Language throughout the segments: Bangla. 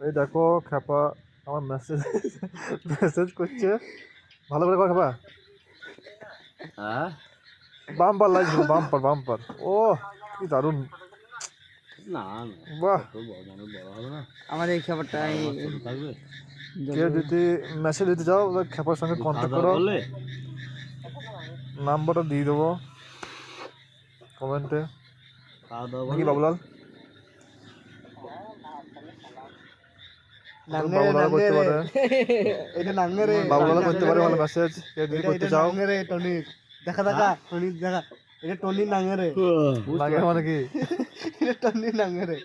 এই দেখো খেপা আমার মেসেজ মেসেজ করছে, ভালো করে কর খেপা। হ্যাঁ বাম্পার লাগছিল, বাম্পার বাম্পার। ও কি দারুণ, না বাহ। বড় হবে না আমার এই খাবারটা থাকবে। কেউ যদি মেসেজ দিতে চাও খেপার সঙ্গে কন্ট্যাক্ট করো, নাম্বারটা দিয়ে দেবো কমেন্টে। খাওয়া দাওয়া নাকি বাবুলাল? নাঙ্গেরে বাবুলাল করতে পারে, এটা নাঙ্গেরে বাবুলাল করতে পারে ভালো মেসেজ। কেউ যদি করতে চাও, নাঙ্গেরে টনির দেখা দেখা টনির দেখা, এটা টনির নাঙ্গেরে। লাগে মানে কি? এটা টনির নাঙ্গেরে।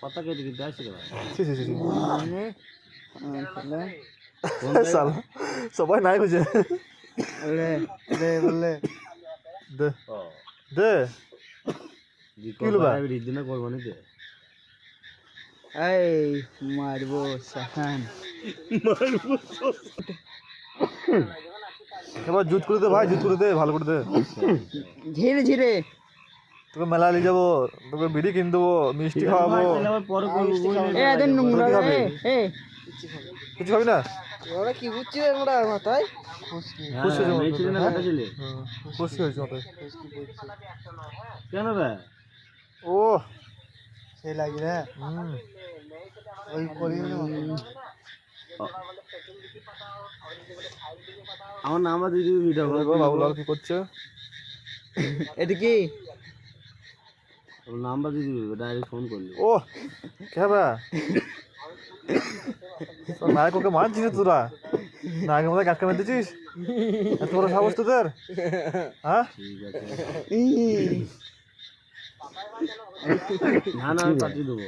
কথা কেটে কেটে আসি রে ভাই। ছি ছি ছি ছি। তাহলে শালা সবাই নাই বুঝে। লে লে বলে দে ও দে কি হলো করবা ভাই? আমি দিনা করব না কে এই মারবো সাহান এবার জুত করে দে ভাই, জুত করে দে, ভালো করে দে। ধীরে ধীরে তোকে মেলা নিয়ে যাবো, তোকে বিড়ি কিনে দেবো, মিষ্টি খাওয়াবো। পরে করব এ এদের নোংরা কি খাবে? এ এ কিছু খাবি না? ওরা কি বুঝছিস আমরা মাথায় খুশকি খুশি হয়েছে মেয়ে ছিল না বেটা ছিল খুশি হয়েছে মতো। কেন রে ও সেই লাগি রে ওই করি আমার নাম্বার দিয়ে দিবি ভিডিও দেখো বাবুলাল কি করছে। এটা কি নাম্বার দিয়ে দিবি ডাইরেক্ট ফোন করলি ও খেবা নায়ক ওকে মানছিস তোরা, নায়কের মধ্যে কাজ কামে দিচ্ছিস, এত বড় সাহস তোদের? হ্যাঁ ঠিক আছে না না আমি পাঠিয়ে দেবো